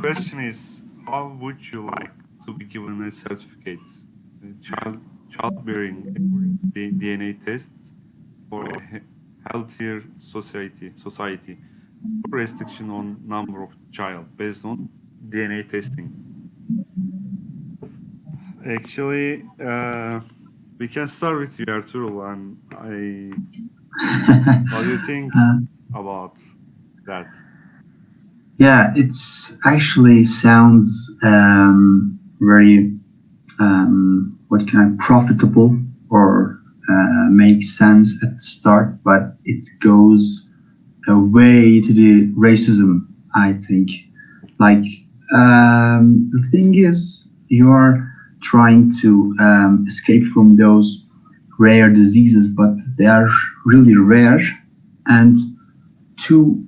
question is, how would you like to be given a certificate, childbearing according to the DNA tests for a healthier society, or restriction on number of child based on DNA testing? Actually, we can start with you, Arturo, and what do you think about that? Yeah, it's actually sounds very what can I profitable or makes sense at the start, but it goes away to the racism. I think, like the thing is, you're trying to escape from those rare diseases, but they are really rare, and to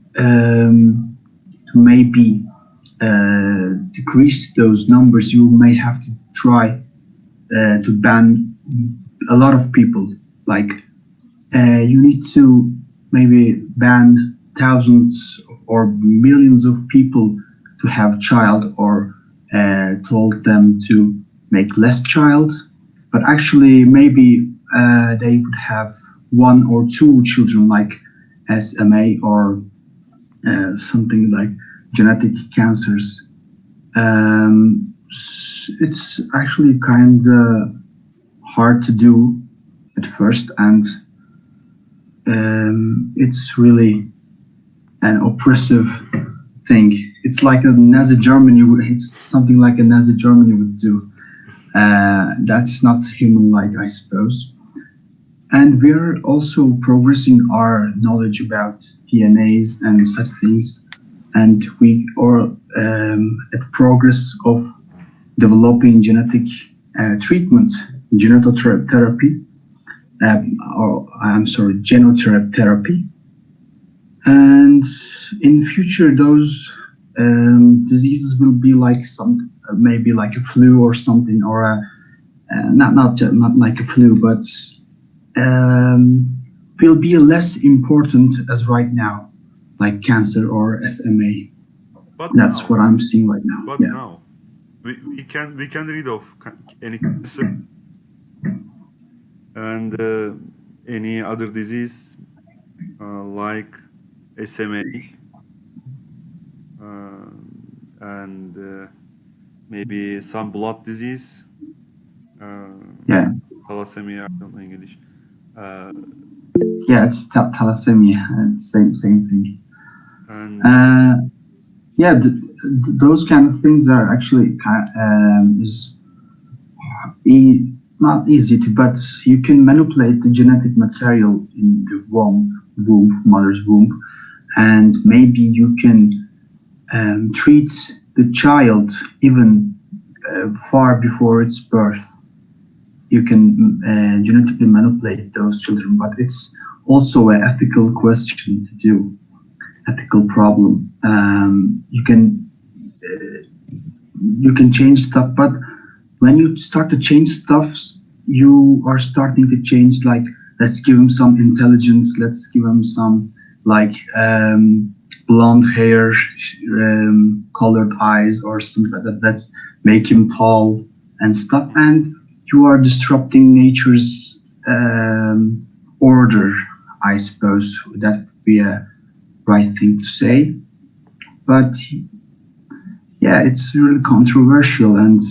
maybe decrease those numbers, you may have to try to ban a lot of people. Like you need to maybe ban thousands or millions of people to have child, or told them to make less child. But actually, maybe they would have one or two children, like SMA or something like genetic cancers. It's actually kind of hard to do at first, and it's really an oppressive thing. It's like a Nazi Germany. It's something like a Nazi Germany would do. That's not human-like, I suppose. And we're also progressing our knowledge about DNAs and such things, and we are at progress of developing genetic treatment, genotherapy, or I'm sorry, genotherapy. And in future, those diseases will be like some, maybe like a flu or something, or a, not like a flu, but will be less important as right now, like cancer or SMA. But That's now, what I'm seeing right now. but Yeah. now, we can read of any cancer and any other disease like SMA and maybe some blood disease, uh, Yeah. thalassemia, I don't know English. Uh, Yeah, it's thalassemia. It's same thing. and Yeah, those kind of things are actually is not easy to, but you can manipulate the genetic material in the mother's womb, and maybe you can treat the child even far before its birth. You can genetically manipulate those children, but it's also an ethical question to do, ethical problem. You can change stuff, but when you start to change stuff, you are starting to change, like, let's give him some intelligence, let's give him some, like, blonde hair, colored eyes, or something like that. Let's make him tall and stuff, and you are disrupting nature's order, I suppose. That would be a right thing to say. But yeah, it's really controversial, and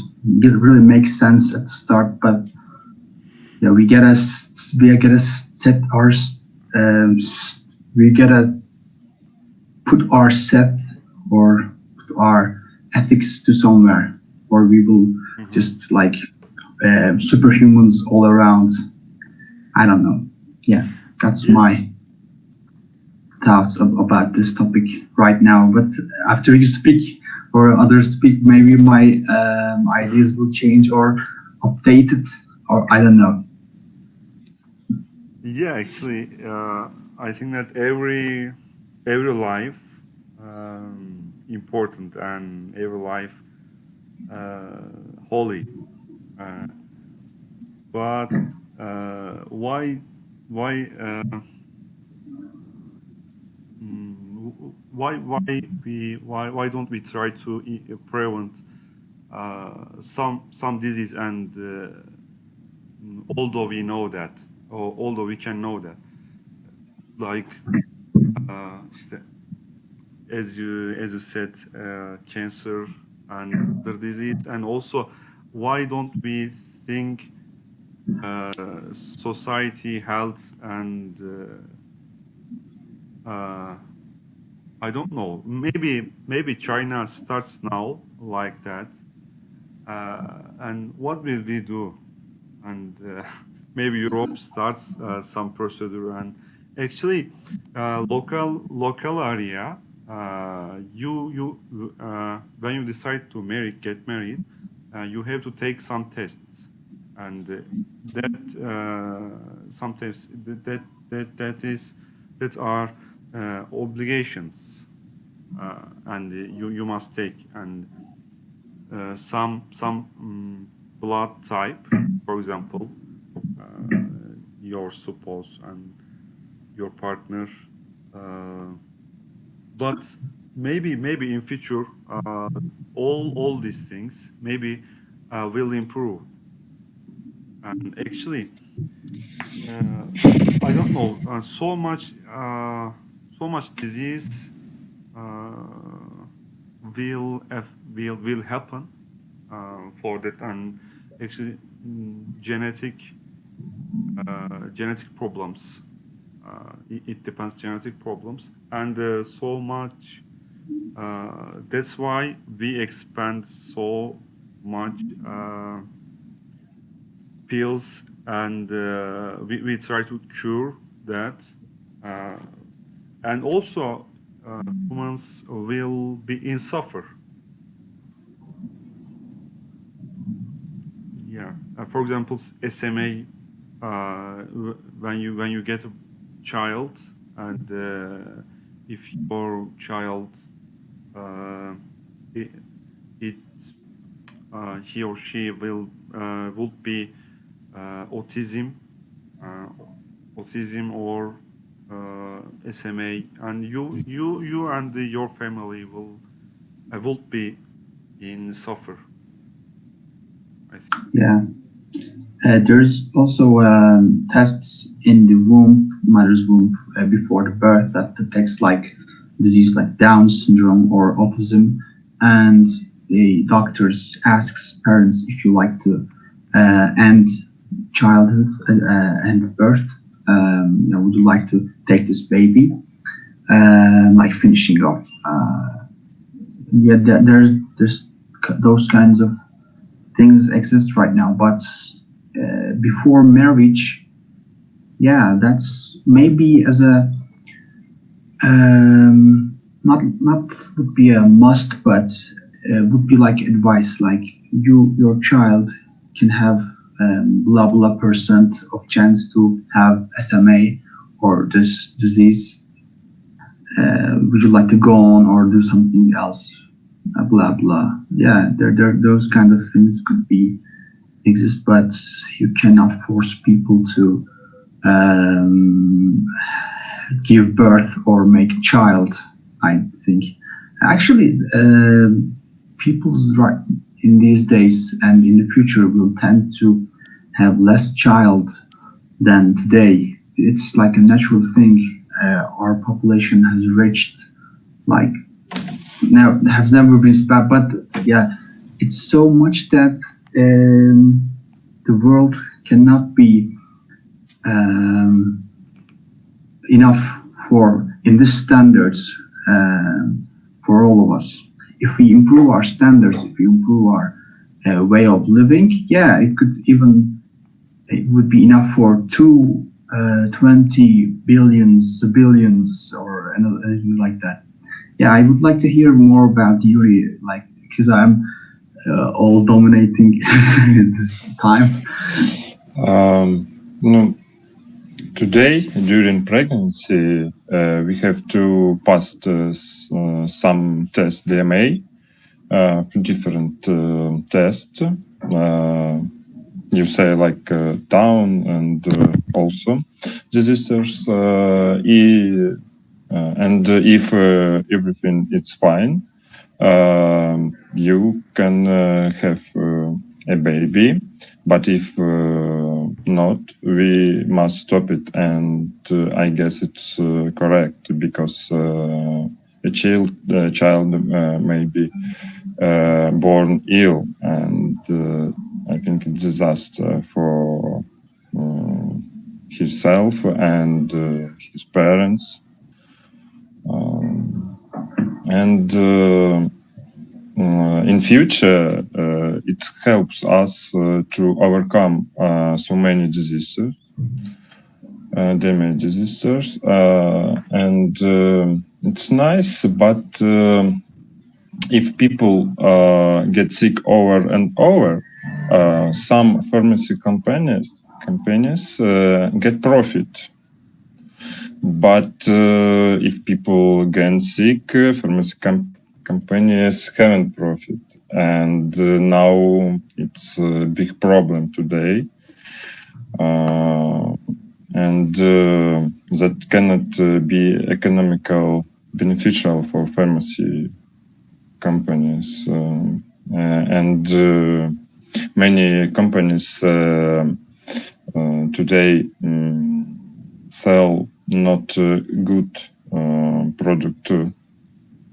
it really makes sense at the start. But yeah, we gotta set our we gotta put our set, or put our ethics to somewhere, or we will just like superhumans all around. I don't know. Yeah, that's my thoughts about this topic right now. But after you speak or others speak, maybe my ideas will change or update it, or I don't know. yeah, actually, I think that every life important, and every life holy. Uh, but why why don't we try to prevent some disease? And although we know that, or although we can know that, like işte, as you said, cancer and other disease, and also why don't we think society, health, and I don't know. Maybe China starts now like that, and what will we do? And maybe Europe starts some procedure. And actually, local area, you when you decide to get married, you have to take some tests, and that sometimes that are obligations, and you must take. And some blood type, for example, your spouse and your partner, but maybe in future all these things maybe will improve. And actually, I don't know, so much disease will happen for that. And actually, genetic problems, it depends, genetic problems, and so much. That's why we expand so much pills, and we try to cure that. And also, humans will be in suffer. Yeah. For example, SMA. When you get a child, and if your child it he or she would be autism or SMA, and you and your family will be in suffer, I think. Yeah. There's also tests in the mother's womb, before the birth, that detects like disease like Down syndrome or autism, and the doctors asks parents, if you like to end childhood and birth, would you like to take this baby, like finishing off. Yeah, there's those kinds of things exist right now, but before marriage, yeah, that's maybe as a not would be a must, but would be like advice, like your child can have blah blah percent of chance to have SMA or this disease. Would you like to go on or do something else? Blah blah. Yeah, there those kind of things could be exist, but you cannot force people to give birth or make a child, I think. Actually, people's right in these days and in the future will tend to have less child than today. It's like a natural thing. Our population has reached like now has never been bad, but yeah, it's so much that the world cannot be enough for in these standards for all of us. If we improve our standards, if we improve our way of living, yeah, it would be enough for 20 billions or anything like that. Yeah, I would like to hear more about Yuri, like, because I'm all dominating this time. No, today during pregnancy we have to pass some test DMA, different tests. You say like Down and also diseases. and if everything is fine, you can have a baby. But if not, we must stop it. And I guess it's correct, because a child may be born ill, and I think it's disaster for himself and his parents. And in future, it helps us to overcome so many diseases, damage disasters, and it's nice. But if people get sick over and over, some pharmacy companies get profit. But if people get sick, pharmacy companies haven't profit, and now it's a big problem today, and that cannot be economical beneficial for pharmacy companies, and many companies today sell not good product,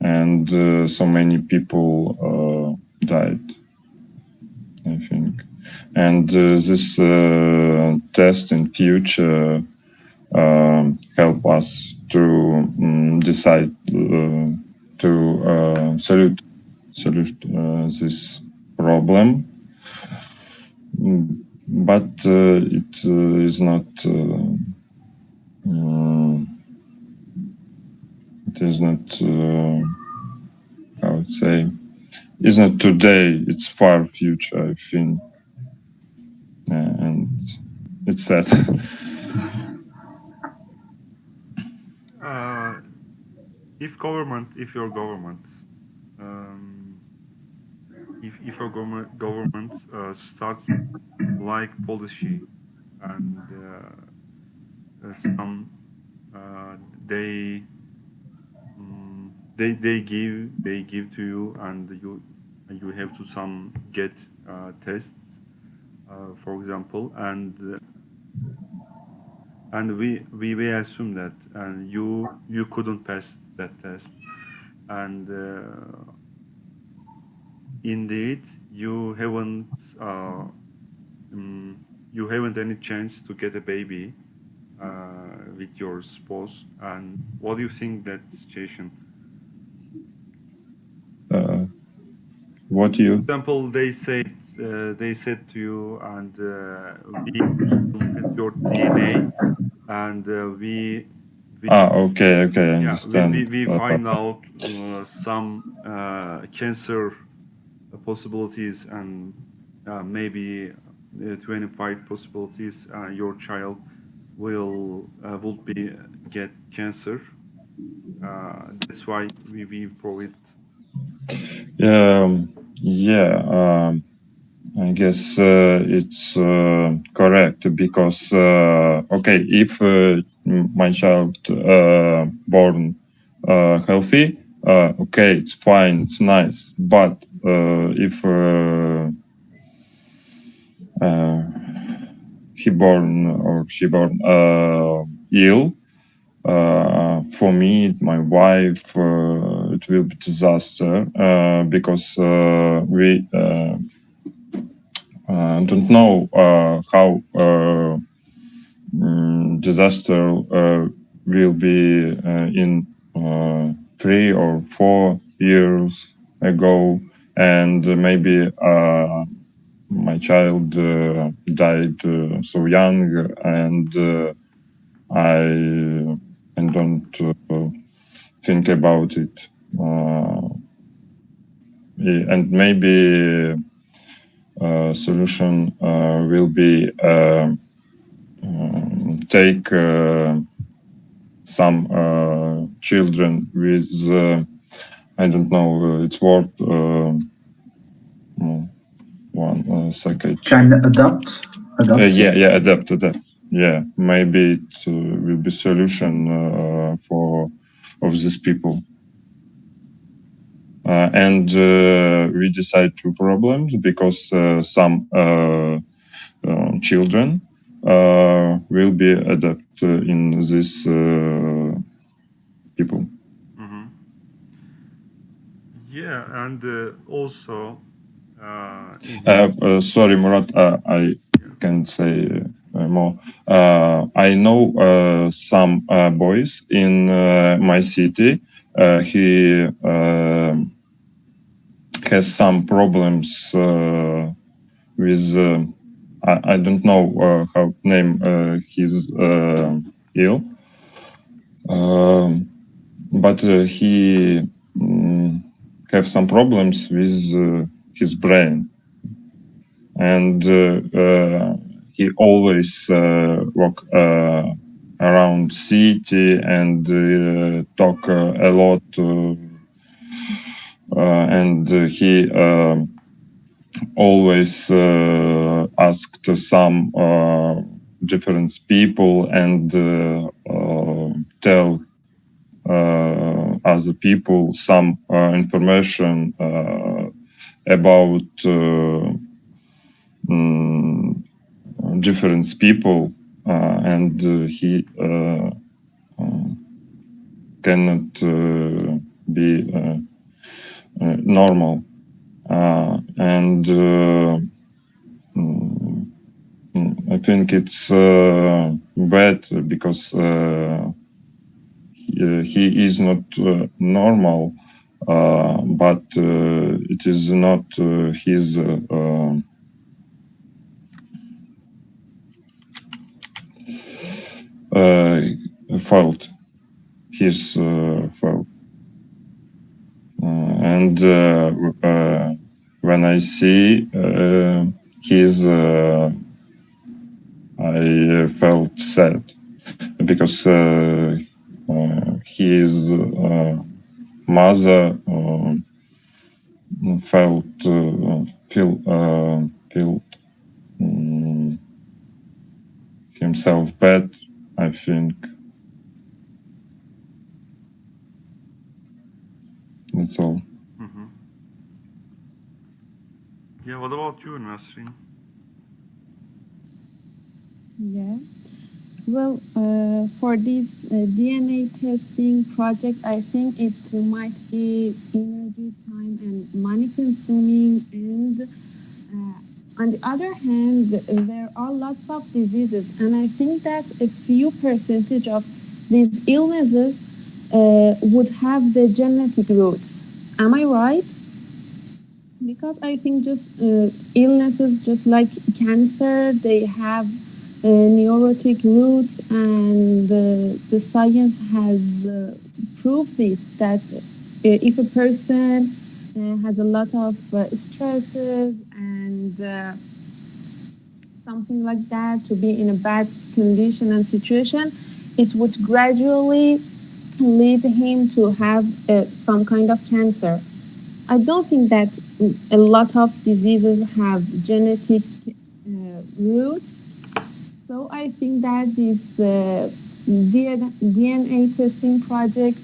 and so many people died, I think. And this test in future help us to decide to solve this problem. But it is not. It is not. How would say? It's not today. It's far future, I think, and it's sad. If your government, if your government starts like policy, and some they give to you, and you have to some get tests, for example, and we assume that, and you couldn't pass that test, and indeed you haven't any chance to get a baby with your spouse. And what do you think that situation? What you? For example, they said to you, and we look at your DNA, and we okay, I understand. we find out some cancer possibilities, and maybe 25 possibilities your child will be get cancer. That's why we provide. I guess it's correct, because okay, if my child born healthy, okay, it's fine, it's nice. But if he born or she born ill, for me, my wife, it will be disaster, because we don't know how disaster will be in 3 or 4 years ago, and maybe my child died so young, and I don't think about it, and maybe solution will be take some children with I don't know its word. 1 second. Kind of adopt. Adapt. Yeah, maybe it will be solution for of these people. And we decide two problems because some children will be adopted in this people. Mm-hmm. Yeah, and also, sorry, Murat, I can say more. I know some boys in my city. He has some problems with. I don't know how name his ill, but he have some problems with his brain, and he always walk around city and talk a lot, and he always asked some different people and tell other people some information about different people, and he cannot be normal, and I think it's bad because he is not normal, but it is not his fault. His fault. And when I see his, I felt sad because his mother felt himself bad, I think. That's all. mm-hmm. Yeah, what about you, Nasrin? Yeah. Well, for this DNA testing project, I think it might be energy, time, and money consuming. And on the other hand, there are lots of diseases. And I think that a few percentage of these illnesses would have the genetic roots. Am I right? Because I think just illnesses, just like cancer, they have neurotic roots, and the science has proved it that if a person has a lot of stresses and something like that, to be in a bad condition and situation, it would gradually lead him to have some kind of cancer. I don't think that a lot of diseases have genetic roots. So I think that this DNA testing project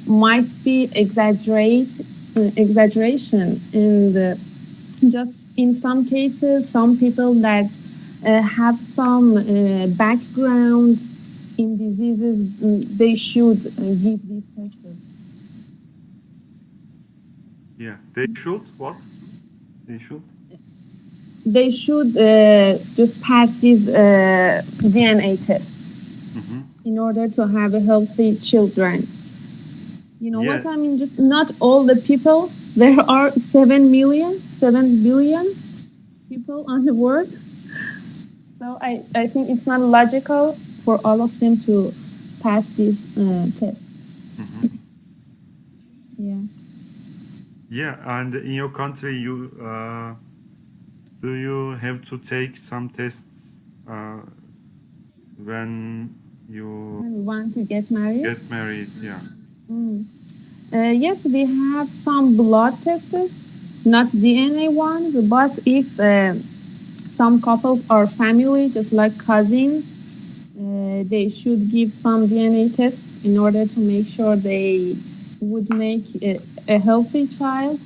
might be exaggeration, and just in some cases, some people that have some background in diseases, they should give these tests. Yeah, they should. What? They should. They should just pass these DNA tests in order to have a healthy children. You know what I mean? Just not all the people. There are 7 billion people on the world. So I think it's not logical for all of them to pass these tests. Yeah. Yeah, and in your country, you do you have to take some tests when you want to get married? Get married, yeah. Yes, we have some blood tests, not DNA ones, but if some couples are family, just like cousins, they should give some DNA test in order to make sure they would make a healthy child.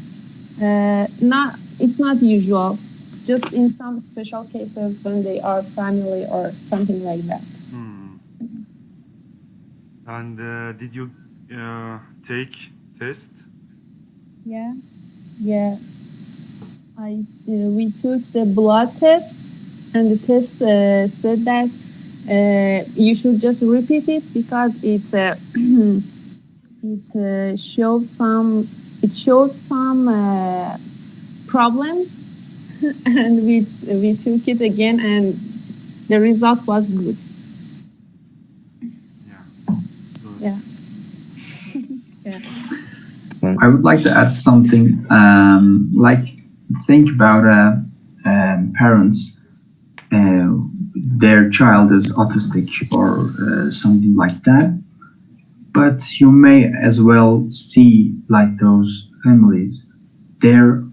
It's not usual, just in some special cases when they are family or something like that. And did you take test? Yeah. We took the blood test, and the test said that you should just repeat it because it shows some problems, and we took it again, and the result was good. Yeah. Yeah. I would like to add something. Like, think about parents. Their child is autistic or something like that. But you may as well see like those families. They're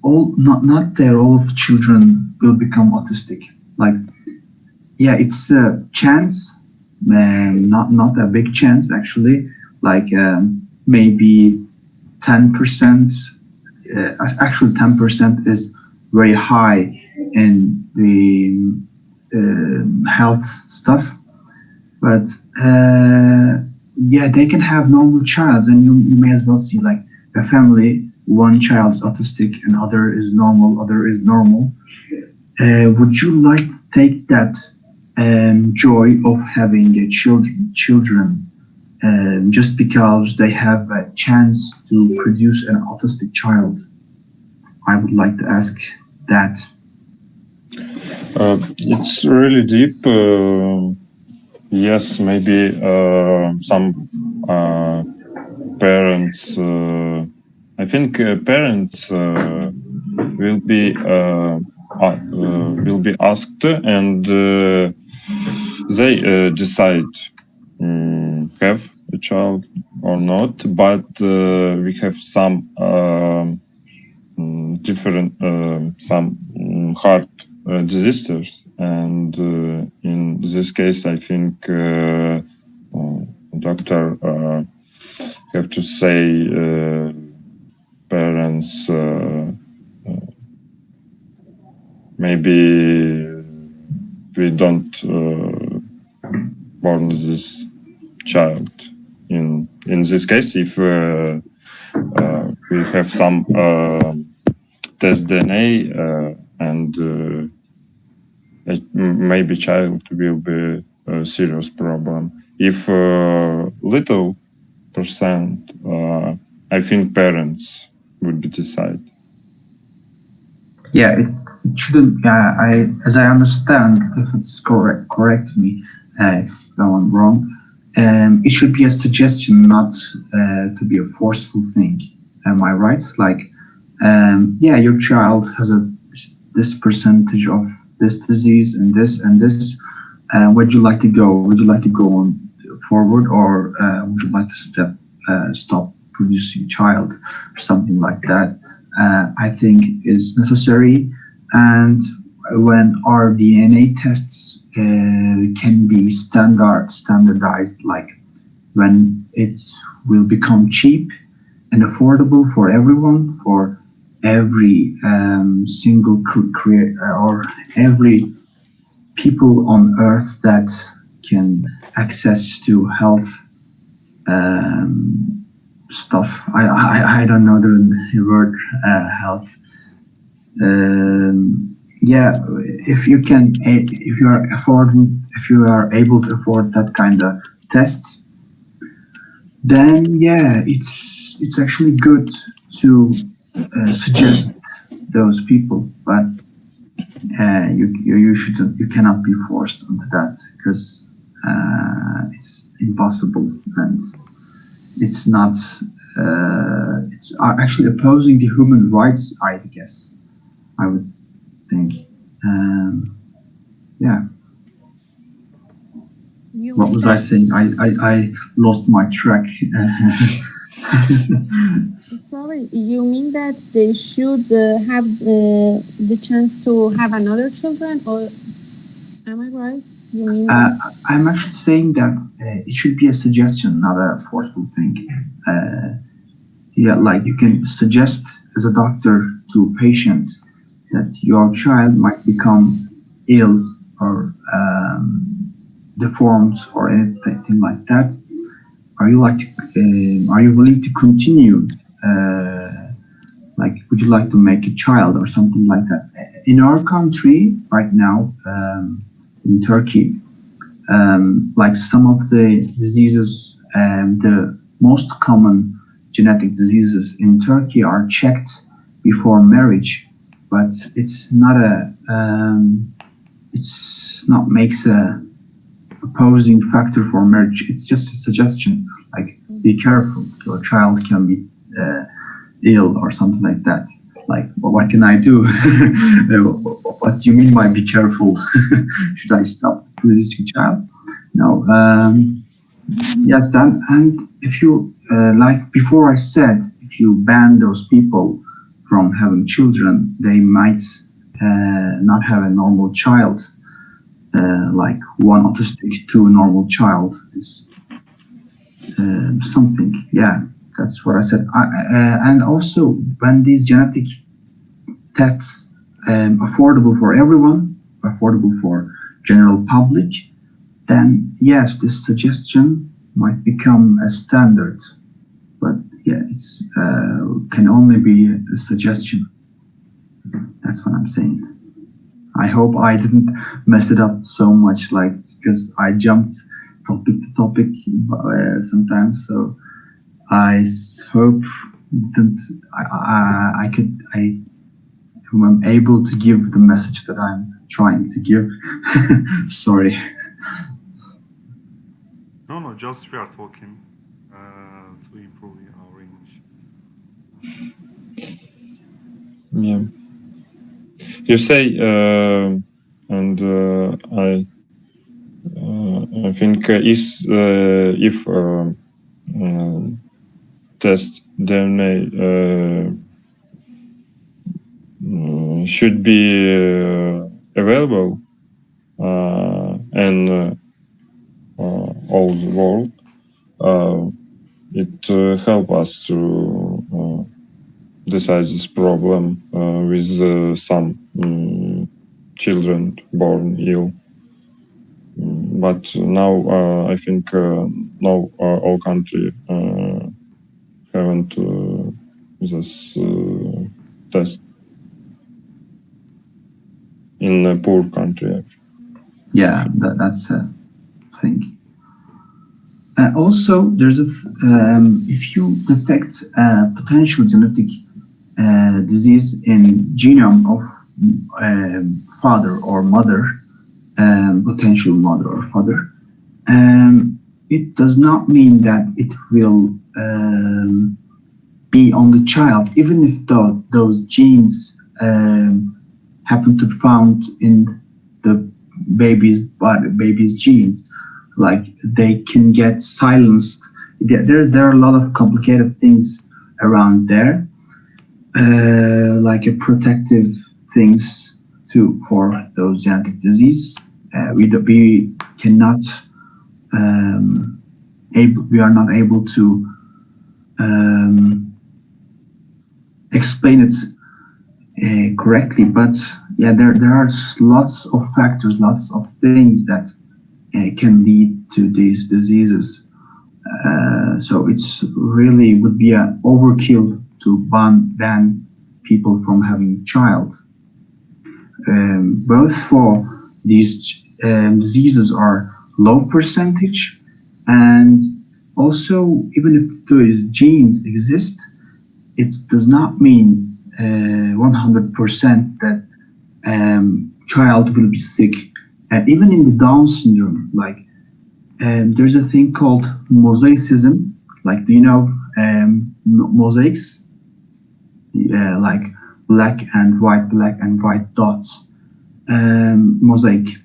all all of children will become autistic. Like, yeah, it's a chance, not a big chance actually. Like maybe 10%. Actually, 10% is very high in the health stuff. But yeah, they can have normal child, and you may as well see like a family. One child's autistic, and other is normal. Would you like to take that joy of having children just because they have a chance to produce an autistic child? I would like to ask that. It's really deep. Yes, maybe some parents. I think parents will be asked, and they decide have a child or not. But we have some different some heart disasters, and in this case, I think doctor have to say parents maybe we don't born this child. In this case, if we have some test DNA and maybe child will be a serious problem. If little percent, I think parents would be decide. Yeah, it shouldn't. As I understand, if it's correct me if I'm wrong. It should be a suggestion, not to be a forceful thing. Am I right? Like, yeah, your child has this percentage of this disease and this and this. Would you like to go? Would you like to go on forward, or would you like to stop producing child, or something like that? I think is necessary, and when our DNA tests can be standardized, like when it will become cheap and affordable for everyone, for every single or every people on earth that can access to health stuff. I don't know the word health. Yeah, if you are able to afford that kind of tests, then yeah, it's actually good to suggest those people, but you cannot be forced into that, because it's impossible, and it's not. It's actually opposing the human rights, I guess. I would think. Yeah. What was I saying? I lost my track. Sorry, you mean that they should have the chance to have another children, or am I right? You mean that? I'm actually saying that it should be a suggestion, not a forceful thing. Yeah, like you can suggest as a doctor to a patient that your child might become ill or deformed or anything like that. Are you willing to continue? Like, would you like to make a child or something like that? In our country right now, in Turkey, like some of the diseases, the most common genetic diseases in Turkey are checked before marriage, but it's not makes a opposing factor for marriage. It's just a suggestion, like be careful, your child can be ill or something like that. Like, what can I do? What do you mean by be careful? Should I stop producing child? No. Yes, then, and if you, like before I said, if you ban those people from having children, they might not have a normal child. Like one autistic to a normal child is something. Yeah, that's what I said. And also, when these genetic tests affordable for everyone, affordable for general public, then yes, this suggestion might become a standard. But yeah, it's can only be a suggestion. That's what I'm saying. I hope I didn't mess it up so much, like, because I jumped topic to topic sometimes. So I hope didn't I'm able to give the message that I'm trying to give. Sorry. No, just we are talking to improve our English. Yeah. You say, and I think if test DNA should be available in all the world, it help us to decide this problem with some children born ill. But now I think no all country haven't this test in a poor country. Yeah, that's a thing. Also, there's if you detect a potential genetic disease in genome of father or mother, potential mother or father, it does not mean that it will be on the child, even if those genes happen to be found in the baby's genes. Like, they can get silenced. There are a lot of complicated things around there, like a protective things too for those genetic disease. We cannot we are not able to explain it correctly, but yeah, there are lots of factors, lots of things that can lead to these diseases. So it's really would be an overkill to ban people from having a child. Both for these diseases are low percentage, and also even if those genes exist, it does not mean 100% that child will be sick. Even in the Down syndrome, like there's a thing called mosaicism. Like, do you know mosaics? Like black and white dots. Mosaic.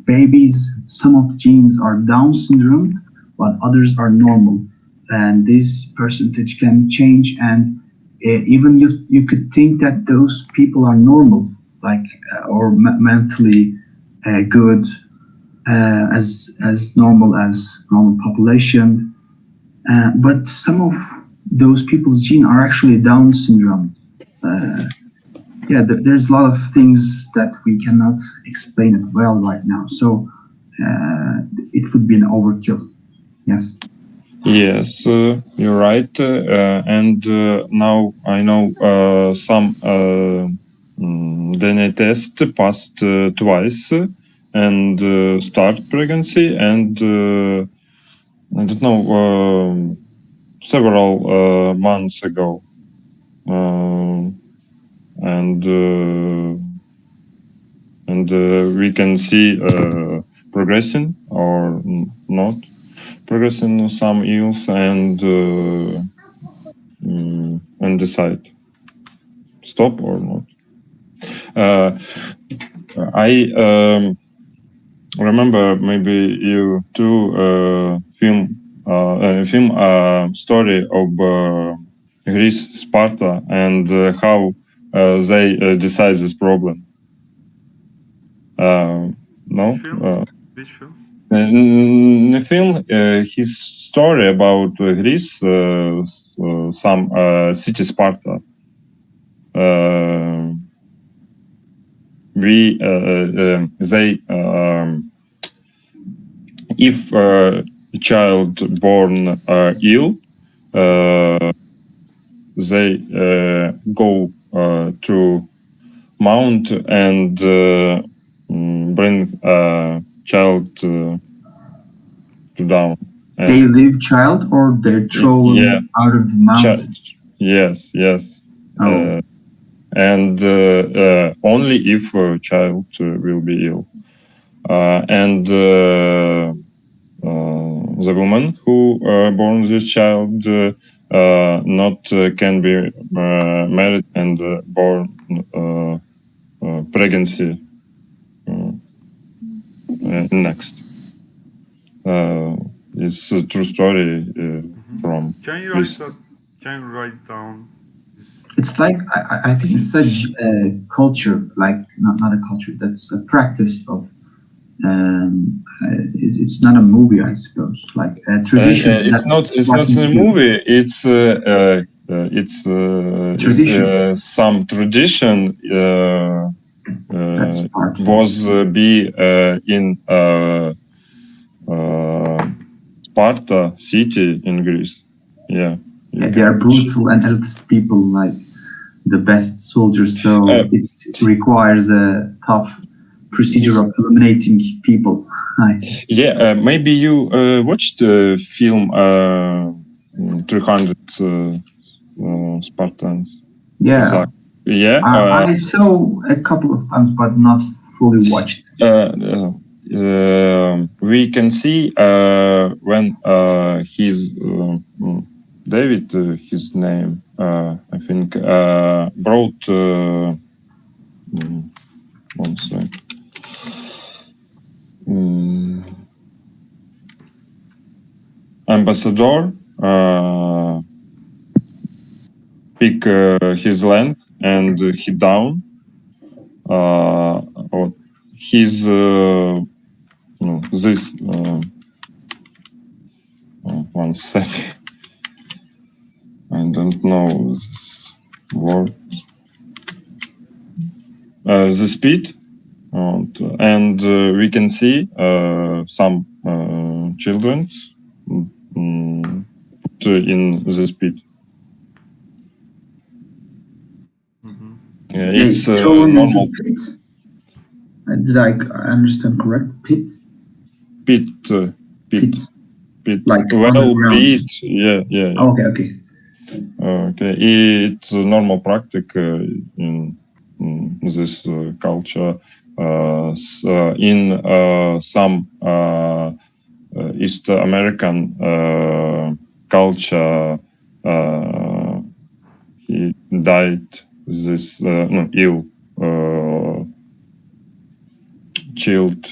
Babies, some of genes are Down syndrome, while others are normal, and this percentage can change. And even you could think that those people are normal, like or mentally good as normal population. But some of those people's gene are actually Down syndrome. Yeah, there's a lot of things that we cannot explain it well right now. So it would be an overkill. Yes. Yes, you're right. And now I know some DNA test passed twice and start pregnancy, and I don't know, several months ago. And we can see progression or not progressing some ills, and decide stop or not. I remember maybe you too film story of Greece, Sparta, and how they decide this problem. No. Which film? In the film, his story about Greece, some city Sparta. If a child born ill, they go to mount and bring child to down. They leave child or they're thrown out of the mountain? Yes. Oh. And only if a child will be ill. And the woman who born this child not can be married and born pregnancy next. It's a true story from. Can you write that? Can you write down? It's like I think it's such a culture, like not a culture. That's a practice of. It's not a movie, I suppose. Like a tradition. It's not a movie. It's tradition. Some tradition was be in Sparta city in Greece. Yeah, they are brutal and elitist people, like the best soldiers. So it requires a tough procedure of eliminating people. Yeah, maybe you watched the film 300 Spartans. Yeah. Yeah. I saw a couple of times, but not fully watched. We can see when his David, his name, I think, brought. One sec. Ambassador pick his land and he down. His this. One sec. I don't know this word. The speed, and we can see some children in the speed. It's normal. Did I understand correct? Pit. Like well, pit. Yeah. Okay. Okay, it's a normal practice in this culture. In some East American culture, he died this ill child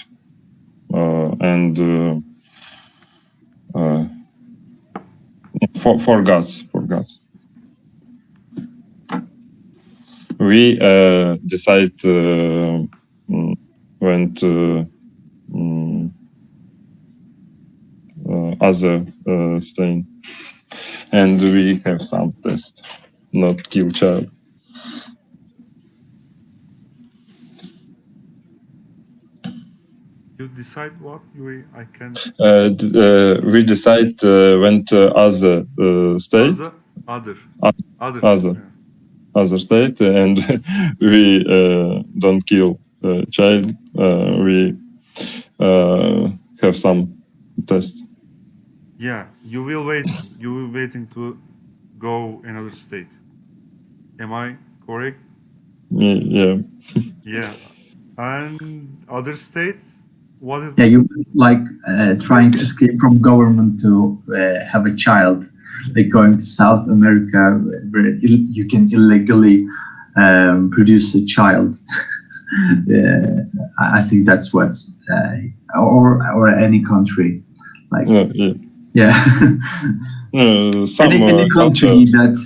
and for gods. we decide went other stain, and we have some test, not kill child. You decide what? I can. We decide went other state. Other. Other state, and we don't kill child. We have some test. Yeah, you will wait. You will waiting to go another state. Am I correct? Yeah. Yeah. And other states? What is? Yeah, you like trying to escape from government to have a child, like going to South America where you can illegally produce a child. I think that's what's or any country, like yeah. Some any country that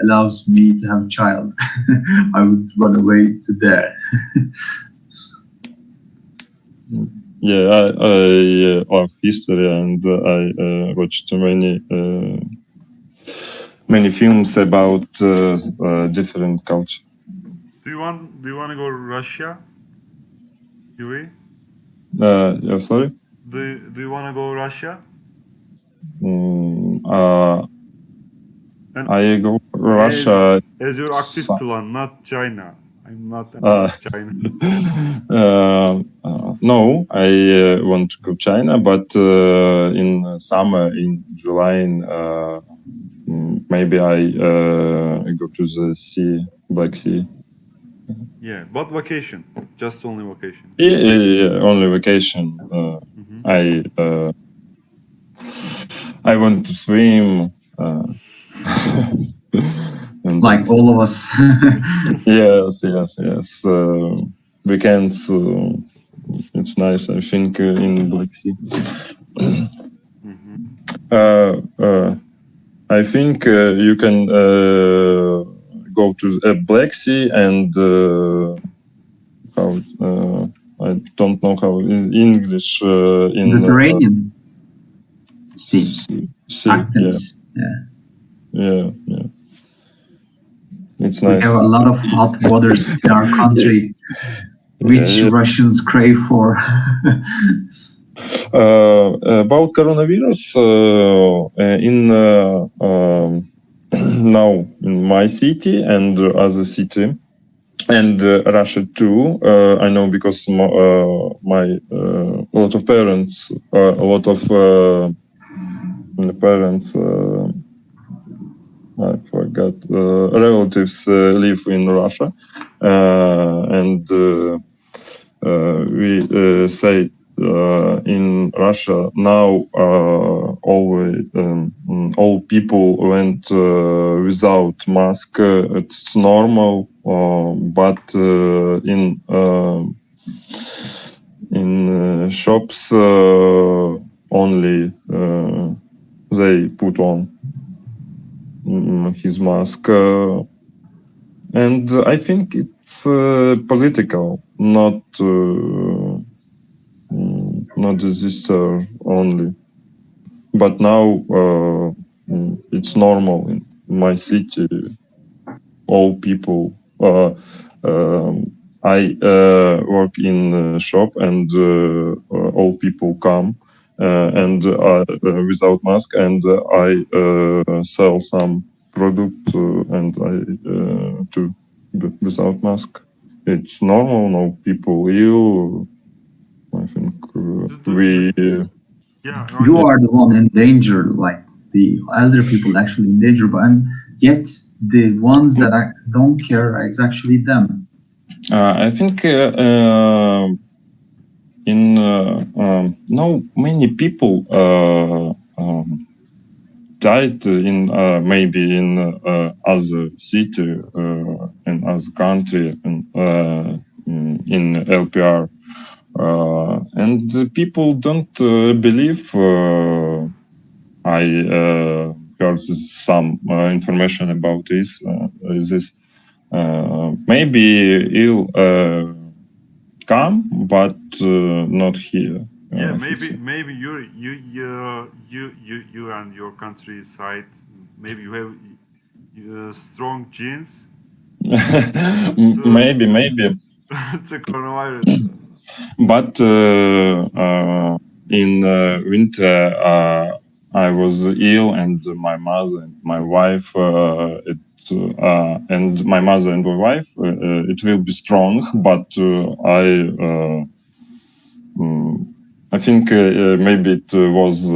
allows me to have a child, I would run away to there. Yeah, I love history, and I watched many films about different culture. Do you want to go to Russia? Yuri? Yeah, sorry. Do you want to go Russia? I go Russia as your active plan, not China. I'm not China. No, I want to go China, but in summer, in July, maybe I go to the sea, Black Sea. Yeah, but vacation, just only vacation. Yeah, only vacation. I want to swim. Like all of us. Yes. Weekends, it's nice, I think, in Black Sea. I think you can go to Black Sea and how I don't know how in English in Mediterranean Sea. Yeah. It's we nice. have a lot of hot waters in our country, which Russians crave for. About coronavirus, in now in my city and other city, and Russia too. I know because my a lot of parents, I forgot, relatives live in Russia, and we say in Russia now all people went without mask. It's normal, but in shops only they put on his mask, and I think it's political, not disaster only. But now it's normal in my city. All people. I work in a shop, and all people come and without mask, and I sell some product and I too without mask. It's normal. No people ill. I think you are the one in danger, like the elder people actually in danger, but yet the ones that don't care is actually them. I think in now many people died in maybe in other city in other country in LPR, and people don't believe. I heard some information about this. maybe he'll come, but not here. Yeah, he maybe said. maybe you and your countryside, maybe you have strong genes Maybe, to maybe. to coronavirus. But in winter, I was ill, and my mother and my wife, and my mother and my wife, it will be strong. But I think maybe it was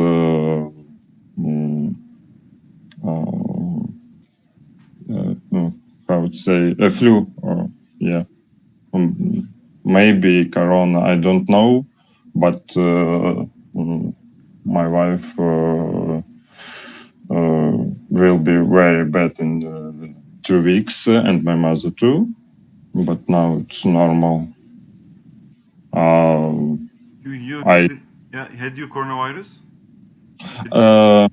how to say a flu. Yeah, maybe corona. I don't know, but my wife will be very bad in 2 weeks, and my mother too. But now it's normal. You I yeah, had you coronavirus? I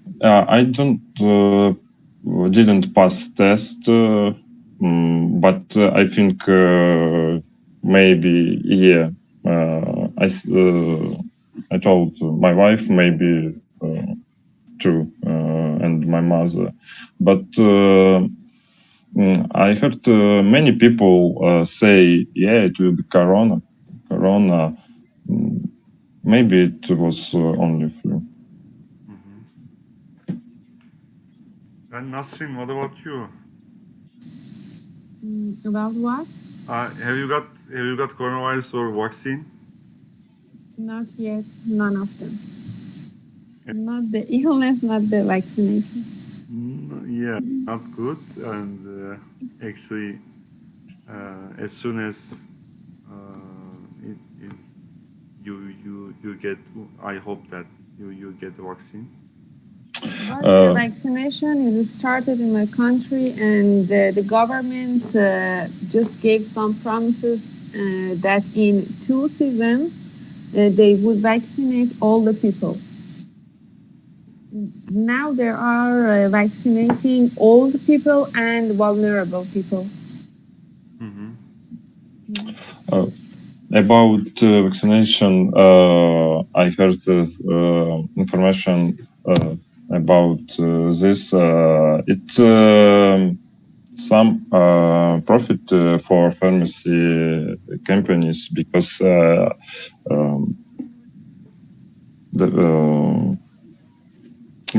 didn't pass test, but I think maybe yeah. I told my wife maybe too, and my mother, but I heard many people say, yeah, it will be corona. Maybe it was only flu. And Nasrin, what about you? About what? Have you got coronavirus or vaccine? Not yet. None of them. Not the illness, not the vaccination. Yeah, not good. And actually, as soon as you get, I hope that you get the vaccine. But the vaccination is started in my country, and the government just gave some promises that in 2 seasons they would vaccinate all the people. Now they are vaccinating old people and vulnerable people. About vaccination, I heard information about this. It's some profit for pharmacy companies because the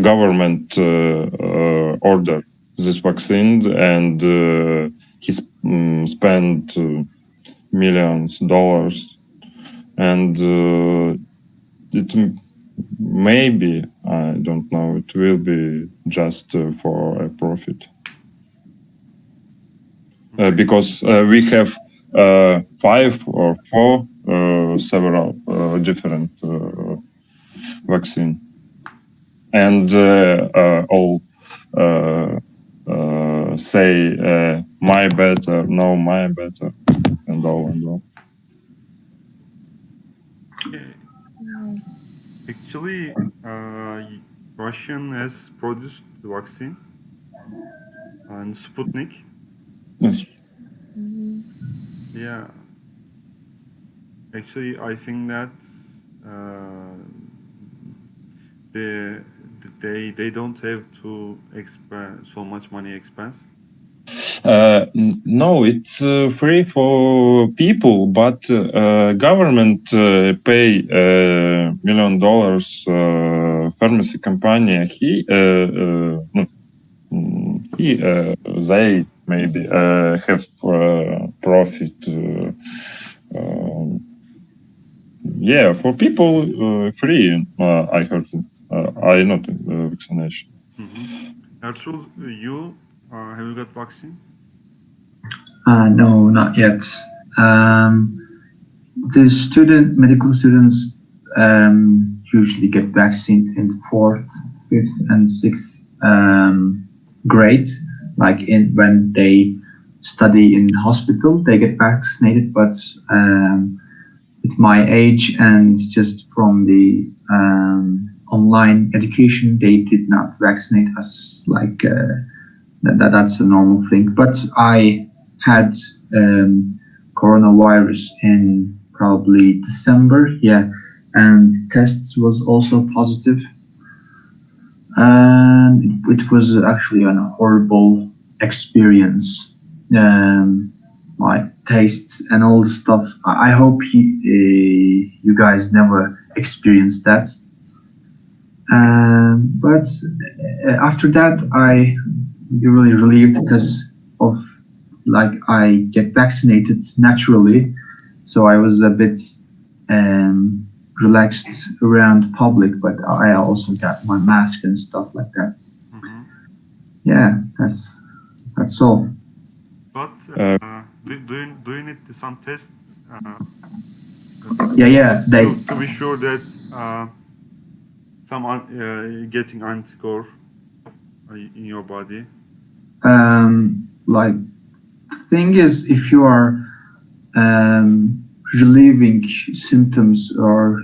government ordered this vaccine, and he spent millions dollars, and it maybe, I don't know, it will be just for a profit, because we have 5 or 4 several different vaccine, and all say my better, no, my better, and all and all. Actually, Russian has produced the vaccine and Sputnik. Yes. Yeah. Actually, I think that they don't have to expend so much money expense. No, it's free for people, but government pay $1 million pharmacy company. They maybe have profit. Yeah, for people free. I heard. I not vaccination. Ertuğrul, you have you got vaccine? No, not yet. The medical students usually get vaccinated in 4th, 5th, and 6th grade. Like when they study in hospital, they get vaccinated. But with my age and just from the online education, they did not vaccinate us. Like that's a normal thing. But I had coronavirus in probably December, yeah, and tests was also positive. And it was actually a horrible experience. Like taste and all the stuff. I hope you guys never experienced that. But after that, I really relieved because of like I get vaccinated naturally, so I was a bit relaxed around public. But I also got my mask and stuff like that. Mhm. Yeah, that's all. But Uh, do you need some tests Yeah, to be sure that getting anticore in your body? like thing is if you are relieving symptoms or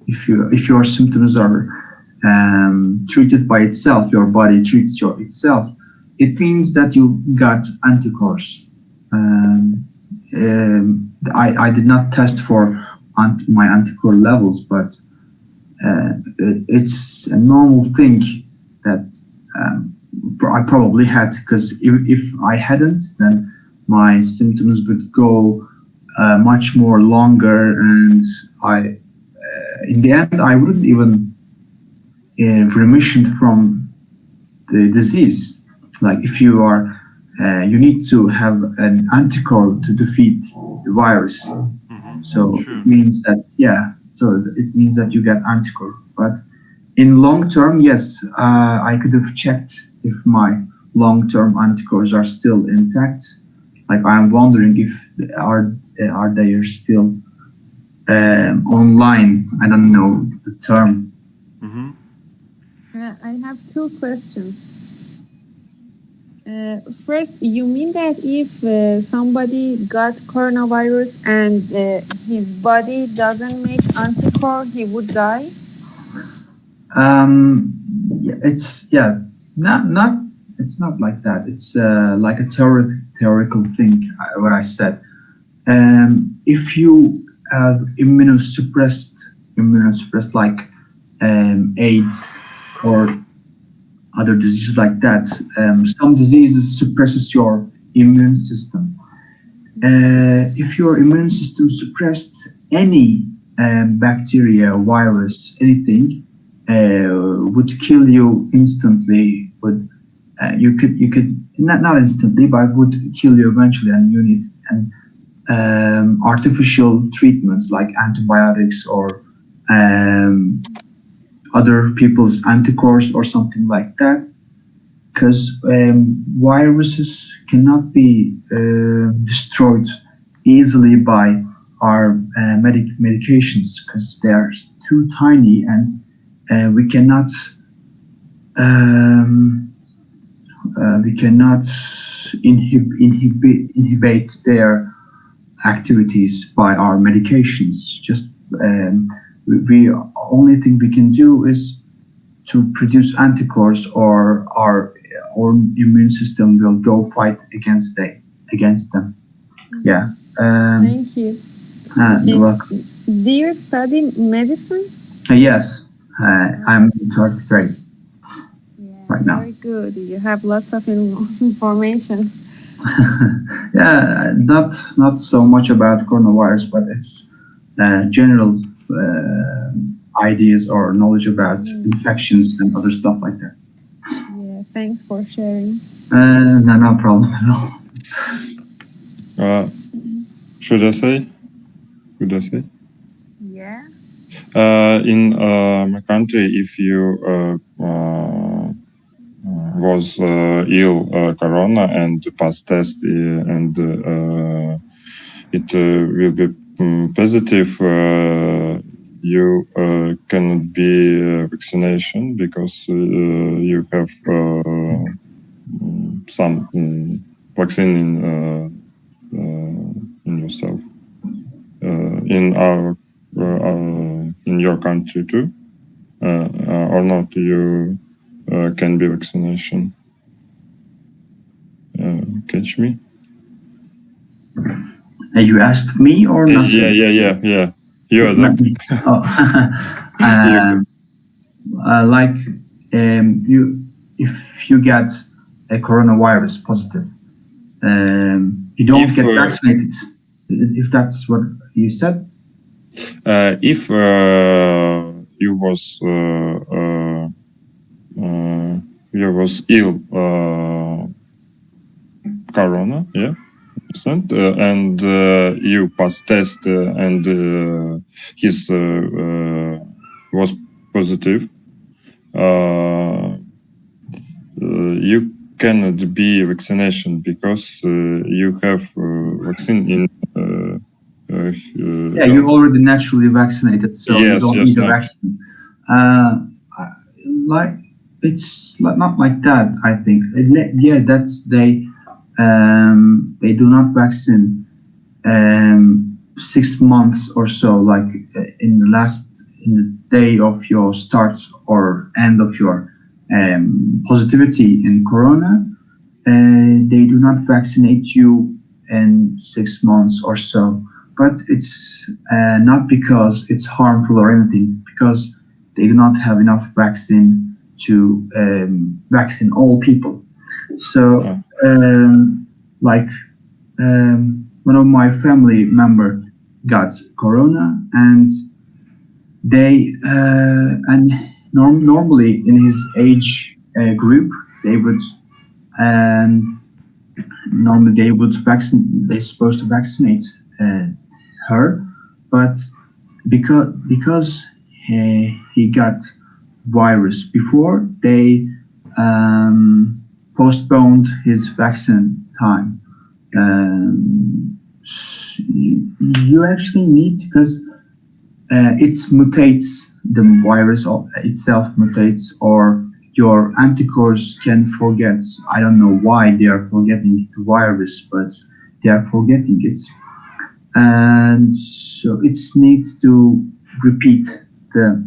if your symptoms are treated by itself, your body treats itself, it means that you got anticorps. I did not test for my anticore levels, but it's a normal thing that I probably had, because if I hadn't, then my symptoms would go much more longer, and in the end, I wouldn't even remission from the disease. Like if you are, you need to have an anticore to defeat the virus. Mhm. So Sure. it means that, yeah, so it means that you get anticore. But in long term, yes, I could have checked if my long term anticorps are still intact. Like I'm wondering if are they still online. I don't know the term. Mhm. I have two questions. First, you mean that if somebody got coronavirus and his body doesn't make anticore, he would die? It's not it's not like that. It's like a theoretical thing. What I said. If you have immunosuppressed like AIDS or other diseases like that, some diseases suppresses your immune system. If your immune system suppressed any bacteria, virus, anything, would kill you instantly. Would you could not instantly, but would kill you eventually, and you need artificial treatments like antibiotics or other people's anticorps or something like that, because viruses cannot be destroyed easily by our medications, because they are too tiny, and we cannot inhibit their activities by our medications. Just we only thing we can do is to produce anticorps, or our own immune system will go fight against them. Yeah. Thank you. You're welcome. Do you study medicine? Yes, I'm in third grade Yeah, right now. very good. You have lots of information. Yeah, not so much about coronavirus, but it's general ideas or knowledge about infections and other stuff like that. Yeah, thanks for sharing. No problem at all. Should I say? Could I say? Yeah. In my country, if you was ill corona and pass test and it will be positive, you cannot be vaccination because you have some vaccine in yourself. In our in your country too, or not, you can be vaccination. catch me? You asked me or not? Yeah. You are Not the me. Like if you get a coronavirus positive, you don't If, get vaccinated. If that's what you said. if you was ill corona, yeah, understand? And you passed test and his was positive. You cannot be vaccination because you have vaccine in. Yeah, you're already naturally vaccinated, so you don't need a vaccine. Like it's not like that. I think. Yeah, that's they do not vaccine 6 months or so, like in the day of your start or end of your positivity in corona. They do not vaccinate you in 6 months or so, but it's not because it's harmful or anything, because they do not have enough vaccine to vaccine all people. So, like one of my family member got corona, and they normally in his age group they would normally they're supposed to vaccinate her, but because he got virus before, they postponed his vaccine time. You actually need, because it mutates, the virus itself mutates, or your anticorps can forget. I don't know why they are forgetting the virus, but they are forgetting it. And so it needs to repeat the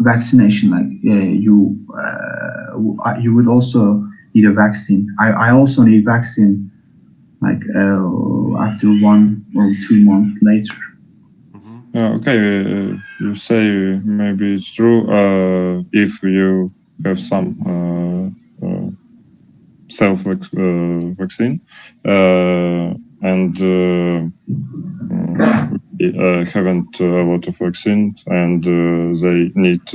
vaccination. Like you would also need a vaccine. I also need vaccine, like after 1 or 2 months later. Okay, you say maybe it's true if you have some self vaccine and haven't a lot of vaccine, and they need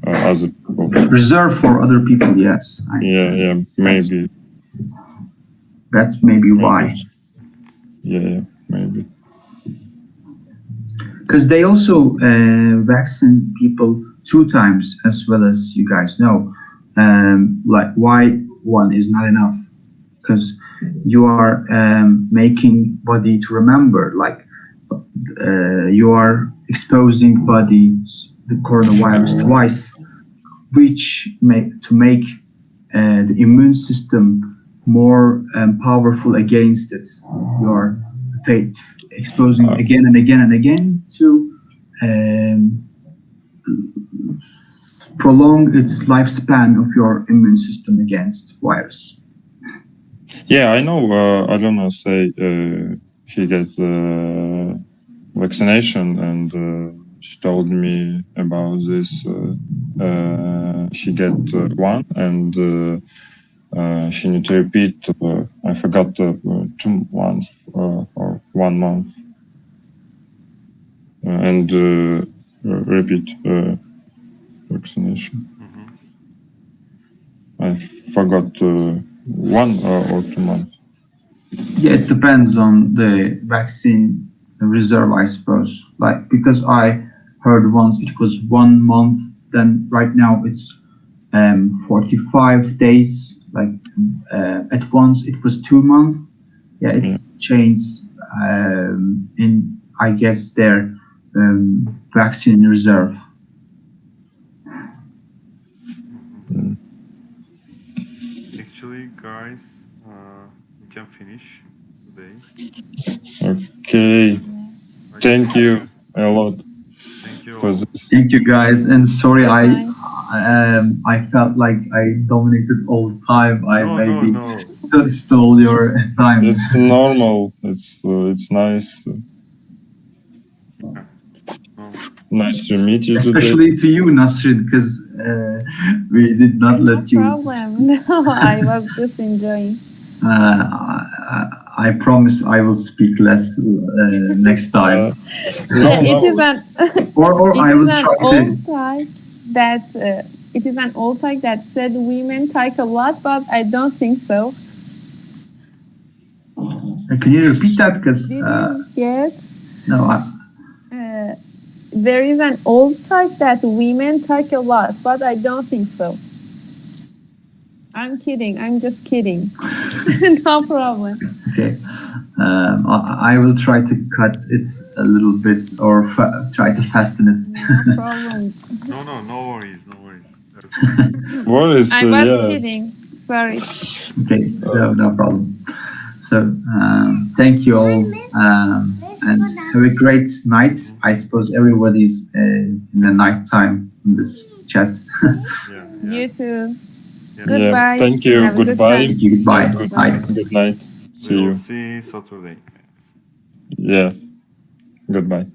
other people. Reserve for other people, yes. Yeah, maybe. That's maybe why. Yeah, maybe. Because they also vaccinate people 2 times, as well as you guys know. Like why one is not enough? Because you are making body to remember. Like you are exposing body the coronavirus twice, which make the immune system more powerful against it. You are exposing again and again and again to prolong its lifespan of your immune system against virus. Yeah, I know. Alona say he get vaccination, and she told me about this. She get one, and she need to repeat. I forgot 2 months or 1 month, and repeat vaccination. I forgot 1 or 2 months. Yeah, it depends on the vaccine reserve, I suppose. Like, because I heard once it was 1 month, then right now it's 45 days. Like at once it was 2 months. Yeah, it's changed in, I guess, their vaccine reserve. Actually, guys, we can finish today. Okay. Thank you a lot. Thank you. For this. Thank you, guys, and sorry I I felt like I dominated all the time. I No, maybe no. stole your time. It's normal. It's nice. Nice to meet you today. Especially to you, Nasrin, because we did not No let you. problem. No, I was just enjoying. I promise I will speak less next time. It is an Or it I is will an try to. old type that it is an old type that said women talk a lot, but I don't think so. Can you repeat that? Because Did you get? no, There is an old type that women talk a lot, but I don't think so. I'm kidding. I'm just kidding. No problem. okay. I will try to cut it a little bit or try to fasten it. No problem. No worries, no worries. What is I was kidding. Sorry. Okay, no problem. So thank you all, and have a great night. I suppose everybody's in the night time in this chat. Yeah. You too. Yeah. Goodbye. Thank you. Have a good Goodbye. time. Goodbye. Bye. Good night. See We will you. see Saturday. Yeah. Goodbye.